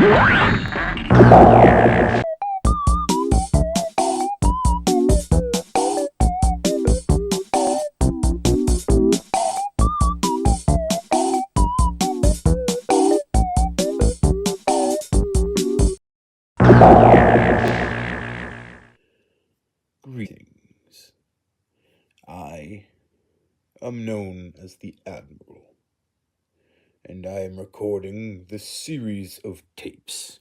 Greetings. I am known as the Admiral, and I am recording this series of tapes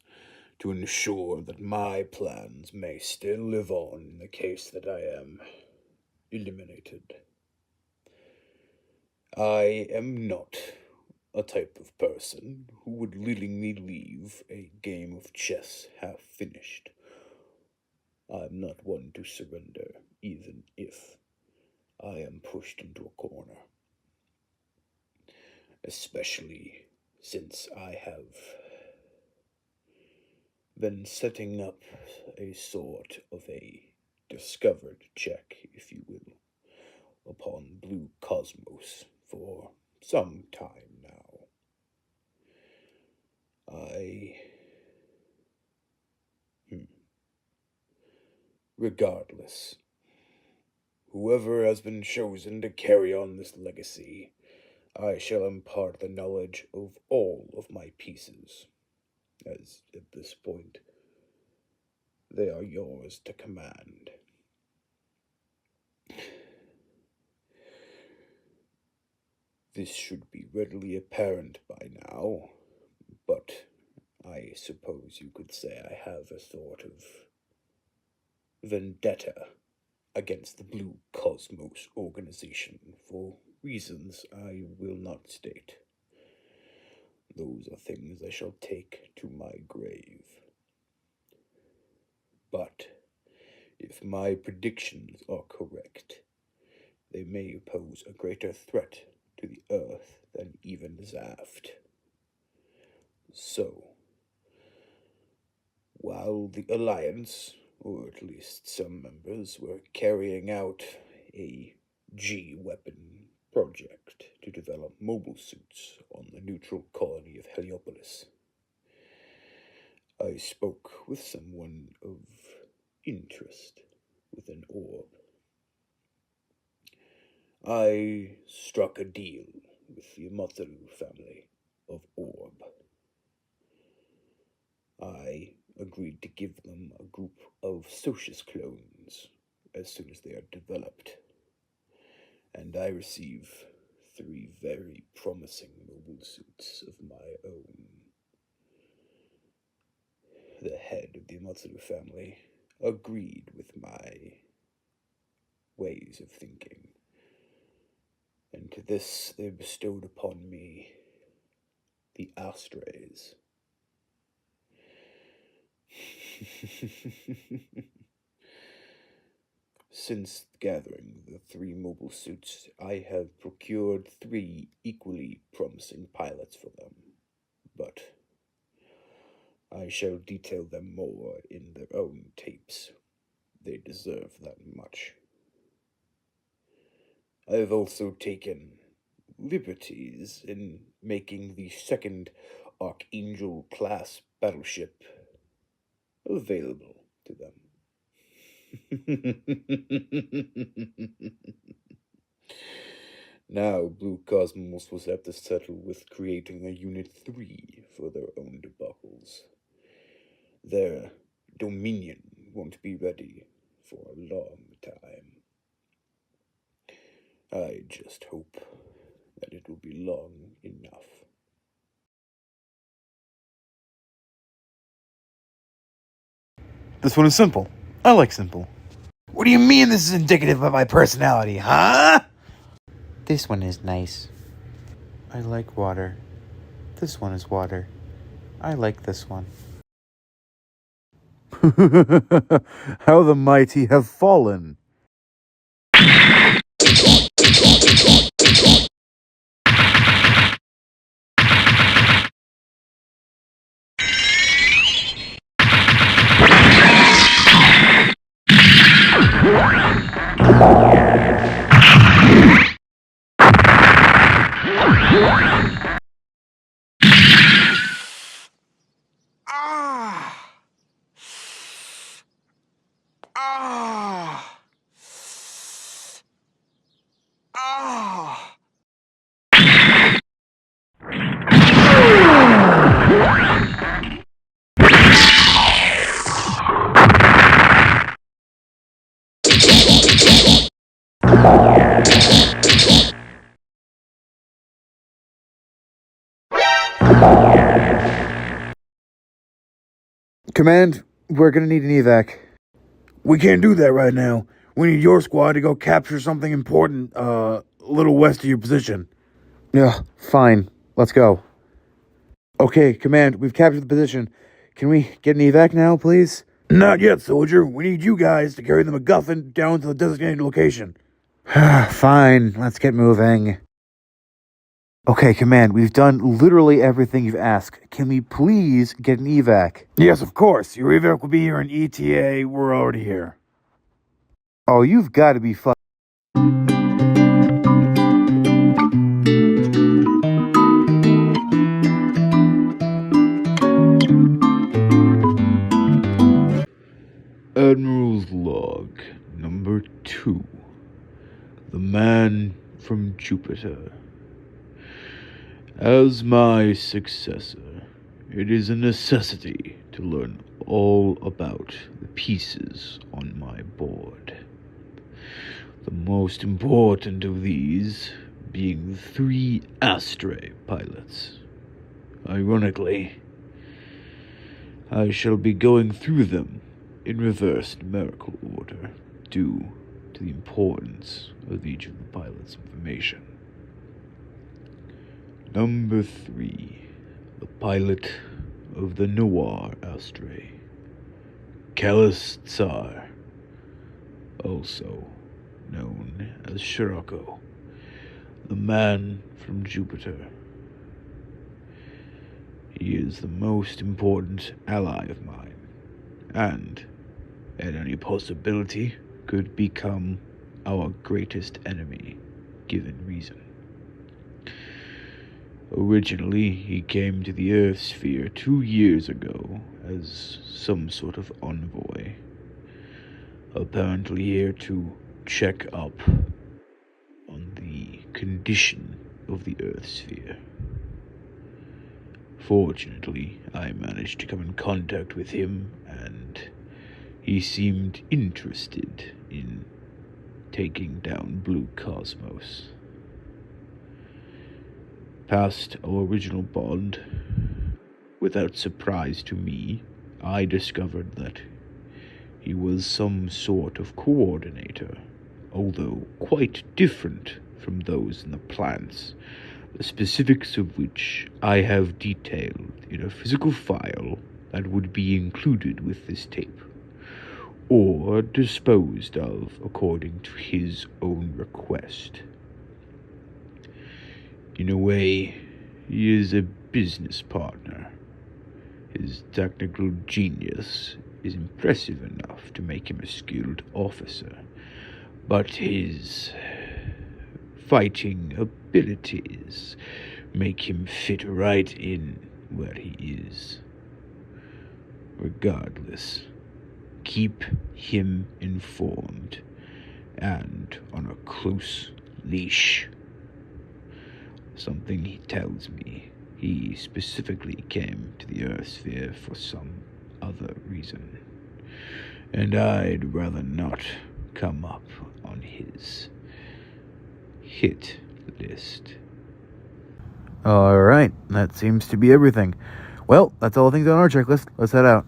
to ensure that my plans may still live on in the case that I am eliminated. I am not a type of person who would willingly leave a game of chess half finished. I'm not one to surrender, even if I am pushed into a corner. Especially since I have been setting up a sort of a discovered check, if you will, upon Blue Cosmos for some time now. Regardless, whoever has been chosen to carry on this legacy, I shall impart the knowledge of all of my pieces, as at this point they are yours to command. This should be readily apparent by now, but I suppose you could say I have a sort of vendetta against the Blue Cosmos organization for reasons I will not state. Those are things I shall take to my grave. But if my predictions are correct, they may pose a greater threat to the Earth than even Zaft. So, while the Alliance, or at least some members, were carrying out a G-weapon project to develop mobile suits on the neutral colony of Heliopolis, I spoke with someone of interest with an orb. I struck a deal with the Matharu family of Orb. I agreed to give them a group of Socius clones as soon as they are developed, and I receive 3 very promising mobile suits of my own. The head of the Matharu family agreed with my ways of thinking, and to this they bestowed upon me the Astrays. Since gathering the 3 mobile suits, I have procured 3 equally promising pilots for them, but I shall detail them more in their own tapes. They deserve that much. I have also taken liberties in making the 2nd Archangel-class battleship available to them. Now, Blue Cosmos will have to settle with creating a Unit 3 for their own debacles. Their Dominion won't be ready for a long time. I just hope that it will be long enough. This one is simple. I like simple. What do you mean this is indicative of my personality, huh? This one is nice. I like water. This one is water. I like this one. How the mighty have fallen. Command, we're gonna need an evac. We can't do that right now. We need your squad to go capture something important, a little west of your position. Yeah, fine. Let's go. Okay, Command, we've captured the position. Can we get an evac now, please? Not yet, soldier. We need you guys to carry the MacGuffin down to the designated location. Fine, let's get moving. Okay, Command, we've done literally everything you've asked. Can we please get an evac? Yes, of course. Your evac will be here in ETA. We're already here. Oh, you've got to be Admiral's Log, number 2. The Man from Jupiter. As my successor, it is a necessity to learn all about the pieces on my board. The most important of these being 3 Astray pilots. Ironically, I shall be going through them in reverse numerical order, due to the importance of each of the pilot's information. Number 3, the pilot of the Noir Astray, Callus Tsar, also known as Scirocco, the Man from Jupiter. He is the most important ally of mine, and, at any possibility, could become our greatest enemy, given reason. Originally, he came to the Earth sphere 2 years ago as some sort of envoy, apparently here to check up on the condition of the Earth sphere. Fortunately, I managed to come in contact with him, and he seemed interested in taking down Blue Cosmos. Past our original bond, without surprise to me, I discovered that he was some sort of coordinator, although quite different from those in the plants, the specifics of which I have detailed in a physical file that would be included with this tape, or disposed of according to his own request. In a way, he is a business partner. His technical genius is impressive enough to make him a skilled officer, but his fighting abilities make him fit right in where he is. Regardless, keep him informed and on a close leash. Something he tells me, he specifically came to the Earth sphere for some other reason, and I'd rather not come up on his hit list. Alright, that seems to be everything. Well, that's all the things on our checklist. Let's head out.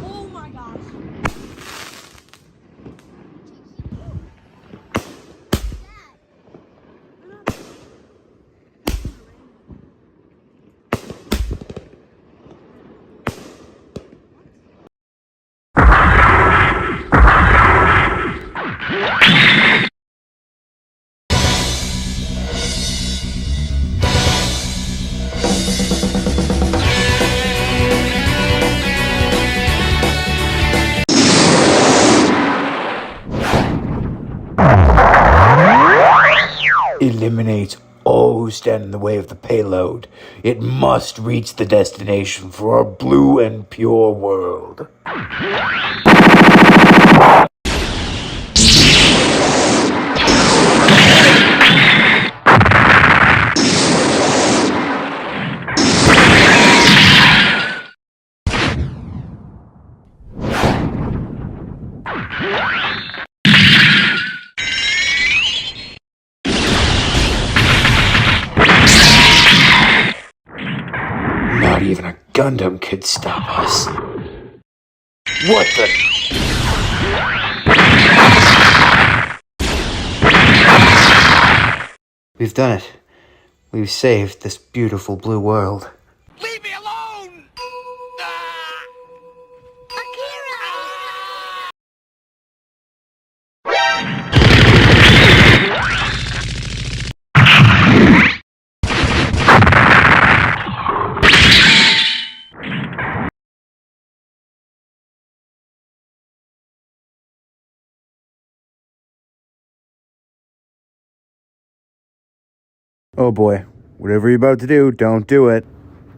Oh my gosh. who stand in the way of the payload. It must reach the destination for a blue and pure world. Not even a Gundam could stop us. What the? We've done it. We've saved this beautiful blue world. Leave me alone! Oh boy. Whatever you're about to do, don't do it.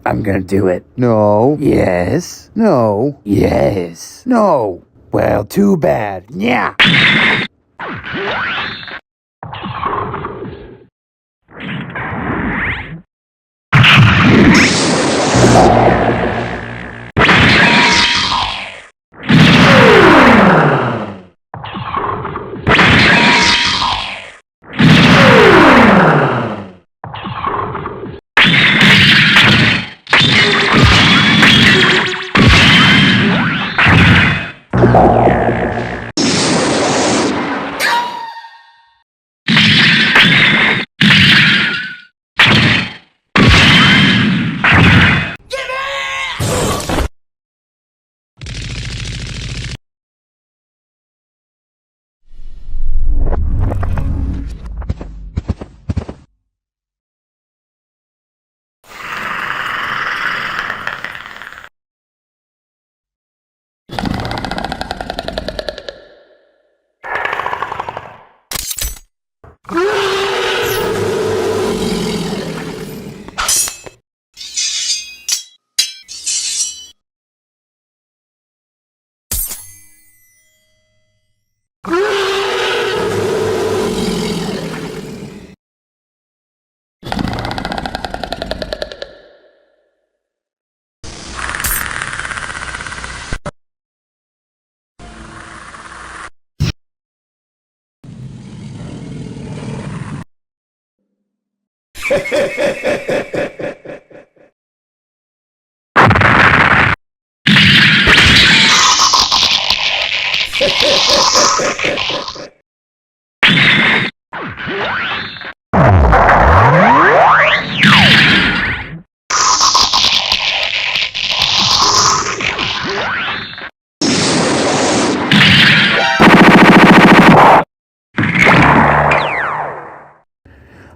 I'm gonna do it. No. Yes. No. Yes. No. Well, too bad. Yeah.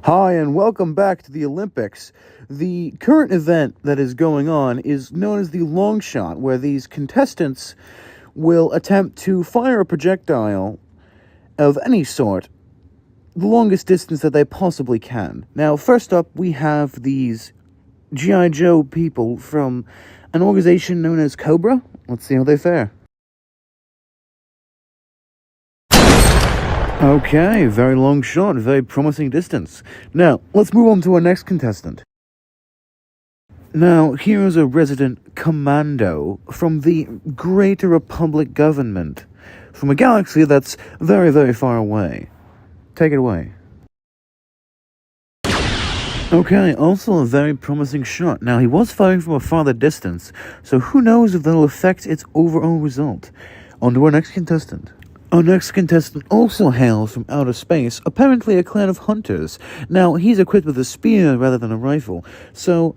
Hi, and welcome back to the Olympics. The current event that is going on is known as the long shot, where these contestants will attempt to fire a projectile of any sort the longest distance that they possibly can. Now, first up, we have these G.I. Joe people from an organization known as Cobra. Let's see how they fare. Okay, very long shot, very promising distance. Now, let's move on to our next contestant. Now, here is a resident commando from the Greater Republic government, from a galaxy that's very, very far away. Take it away. Okay, also a very promising shot. Now, he was firing from a farther distance, so who knows if that'll affect its overall result. On to our next contestant. Our next contestant also hails from outer space, apparently a clan of hunters. Now, he's equipped with a spear rather than a rifle, so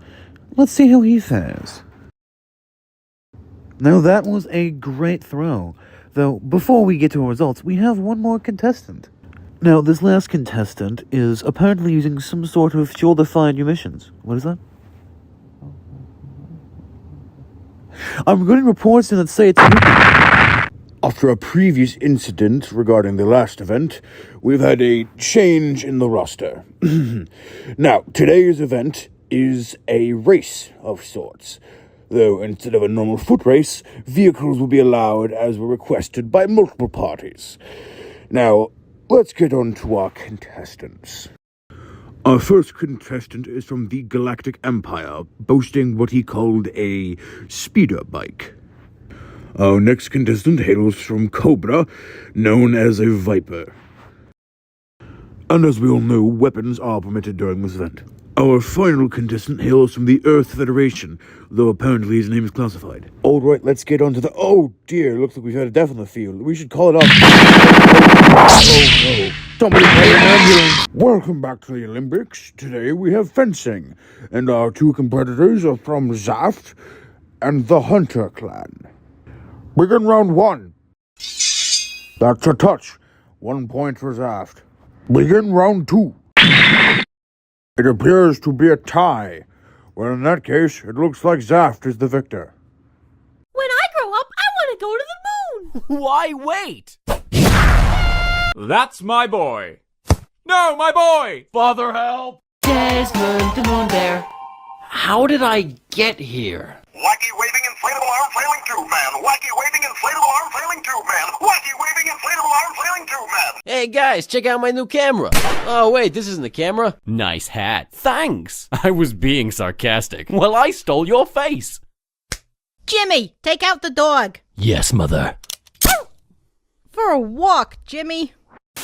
let's see how he fares. Now, that was a great throw. Though, before we get to our results, we have one more contestant. Now, this last contestant is apparently using some sort of fuel-defined munitions. What is that? I'm getting reports in that say it's nuclear. After a previous incident regarding the last event, we've had a change in the roster. Now, today's event is a race of sorts. Though instead of a normal foot race, vehicles will be allowed as were requested by multiple parties. Now, let's get on to our contestants. Our first contestant is from the Galactic Empire, boasting what he called a speeder bike. Our next contestant hails from Cobra, known as a Viper. And as we all know, weapons are permitted during this event. Our final contestant hails from the Earth Federation, though apparently his name is classified. Alright, let's get on to the... Oh dear, looks like we've had a death on the field. We should call it off. Oh no. Somebody call an ambulance. Welcome back to the Olympics. Today we have fencing, and our two competitors are from Zaft and the Hunter clan. Begin round 1. That's a touch. 1 point for Zaft. Begin round 2. It appears to be a tie. Well, in that case, it looks like Zaft is the victor. When I grow up, I want to go to the moon! Why wait? That's my boy. No, my boy! Father, help! Desmond the Moon Bear. How did I get here? Wacky waving inflatable arm flailing tube man. Wacky waving inflatable arm flailing tube man. Wacky waving inflatable arm flailing tube man. Hey guys, check out my new camera. Oh wait, this isn't the camera. Nice hat. Thanks. I was being sarcastic. Well, I stole your face. Jimmy, take out the dog. Yes, mother. For a walk, Jimmy.